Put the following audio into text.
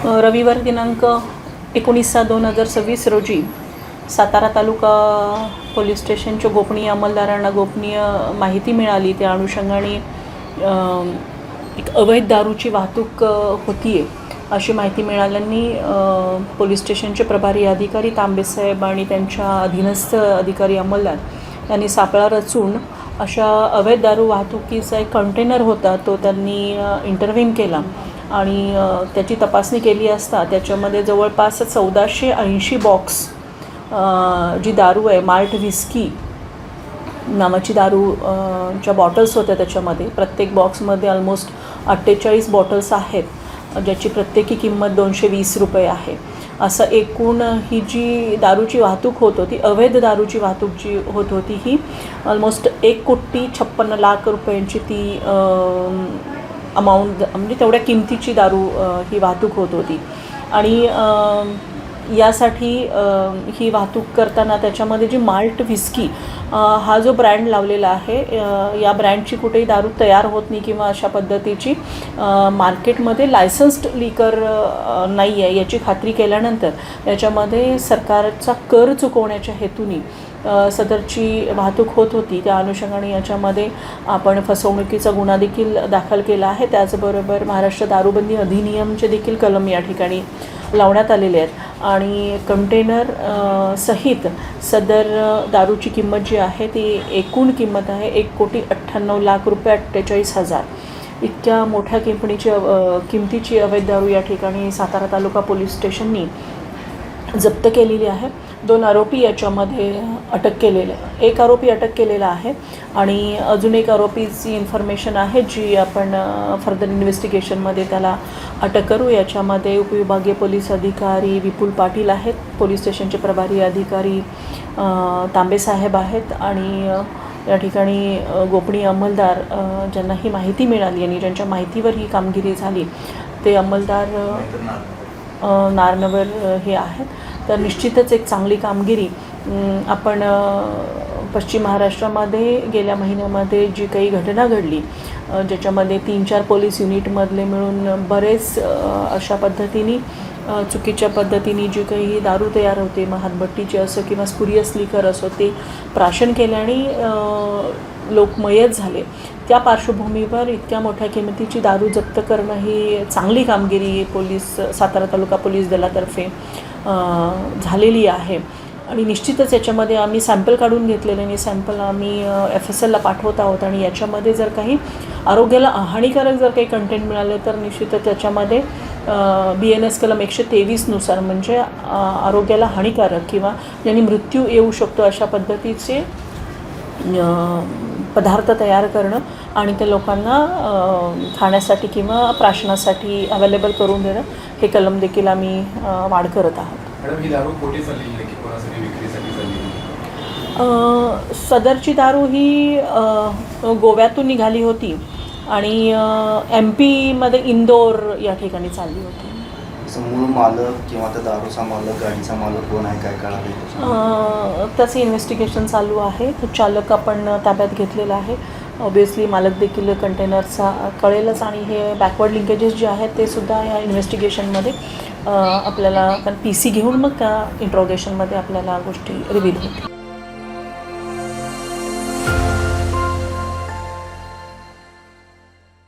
रविवार दिनांक 19/2/2026 रोजी सातारा तालुका पोलीस स्टेशनच्या गोपनीय अंमलदारांना गोपनीय माहिती मिळाली. त्या अनुषंगाने एक अवैध दारूची वाहतूक होती अशी माहिती मिळाल्याने पोलीस स्टेशनचे प्रभारी अधिकारी तांबेसाहेब आणि त्यांच्या अधीनस्थ अधिकारी अंमलदार यांनी सापळा रचून अशा अवैध दारू वाहतुकीचा एक कंटेनर होता तो त्यांनी इंटरव्हेन केला आणि त्याची तपासणी केली असता त्याच्यामध्ये जवळपास 1480 बॉक्स जी दारू आहे माल्ट व्हिस्की नावाची दारू च्या बॉटल्स होत्या. त्याच्यामध्ये प्रत्येक बॉक्समध्ये ऑलमोस्ट 48 बॉटल्स आहेत ज्याची प्रत्येकी किंमत 220 रुपये आहे. असं एकूण ही जी दारूची वाहतूक होत होती, अवैध दारूची वाहतूक जी होत होती ही ऑलमोस्ट 1,56,00,00,000 रुपयांची ती अमाऊंट, म्हणजे तेवढ्या किमतीची दारू ही वाहतूक होत होती. आणि यासाठी ही वाहतूक करताना त्याच्यामध्ये जी माल्ट व्हिस्की हा जो ब्रँड लावलेला आहे, या ब्रँडची कुठेही दारू तयार होत नाही किंवा अशा पद्धतीची मार्केटमध्ये लायसन्स्ड लिकर नाही आहे याची खात्री केल्यानंतर याच्यामध्ये सरकारचा कर चुकवण्याच्या हेतूने सदरची वाहतूक होत होती. त्या अनुषंगाने याच्यामध्ये आपण फसवणुकीचा गुन्हा देखील दाखल केला आहे. त्याचबरोबर महाराष्ट्र दारूबंदी अधिनियमचे देखील कलम या ठिकाणी लावण्यात आलेले आहेत आणि कंटेनर सहित सदर दारूची किंमत जी आहे ती एकूण किंमत आहे 1,98,00,000 रुपये 48,000 इतक्या मोठ्या किमतीची अवैध दारू या ठिकाणी सातारा तालुका पोलीस स्टेशननी जप्त केलेली आहे. 2 आरोपी याच्यामध्ये अटक केलेले, एक आरोपी अटक केलेला आहे आणि अजून एक आरोपीची इन्फॉर्मेशन आहे जी आपण फर्दर इन्व्हेस्टिगेशनमध्ये त्याला अटक करू. याच्यामध्ये उपविभागीय पोलीस अधिकारी विपुल पाटील आहेत, पोलीस स्टेशनचे प्रभारी अधिकारी तांबेसाहेब आहेत आणि या ठिकाणी गोपनीय अंमलदार ज्यांना ही माहिती मिळाली आणि ज्यांच्या माहितीवर ही कामगिरी झाली ते अंमलदार नारनवर हे आहेत. तर निश्चितच एक चांगली कामगिरी आपण पश्चिम महाराष्ट्रामध्ये गेल्या महिन्यामध्ये जी काही घटना घडली ज्याच्यामध्ये 3-4 पोलीस युनिटमधले मिळून बरेच अशा पद्धतीने चुकीच्या पद्धतीने जी काही दारू तयार होते, मग हातभट्टीची असो किंवा स्पुरियस लिकर असो, ते प्राशन केल्याने लोक मयत झाले. त्या पार्श्वभूमीवर इतक्या मोठ्या किमतीची दारू जप्त करणं ही चांगली कामगिरी सातारा तालुका पोलीस दलातर्फे झालेली आहे. आणि निश्चितच याच्यामध्ये आम्ही सॅम्पल काढून घेतलेले आणि सॅम्पल आम्ही FSLला पाठवत आहोत आणि याच्यामध्ये जर काही आरोग्याला हानिकारक जर काही कंटेंट मिळाले तर निश्चितच त्याच्यामध्ये BNS कलम 123 नुसार म्हणजे आरोग्याला हानिकारक किंवा ज्यांनी मृत्यू येऊ शकतो अशा पद्धतीचे पदार्थ तयार करणं आणि ते लोकांना खाण्यासाठी किंवा प्राशनासाठी अवेलेबल करून देणं हे कलम देखील आम्ही वाढ करत आहोत. सदरची दारू ही गोव्यातून निघाली होती आणि MP मध्ये इंदोर या ठिकाणी चालली होती. मूळ मालक किंवा त्या दारूचा मालक, गाडीचा मालक कोण आहे काय कळालं? त्याचं इन्व्हेस्टिगेशन चालू आहे. तो चालक आपण ताब्यात घेतलेला आहे. ऑब्वियसली मालक देखील कंटेनरचा कळेलच आणि हे बॅकवर्ड लिंकेजेस जे आहेत ते सुद्धा या इन्व्हेस्टिगेशनमध्ये आपल्याला PC घेऊन मग त्या इंट्रोगेशनमध्ये आपल्याला गोष्टी रिव्हील होतील.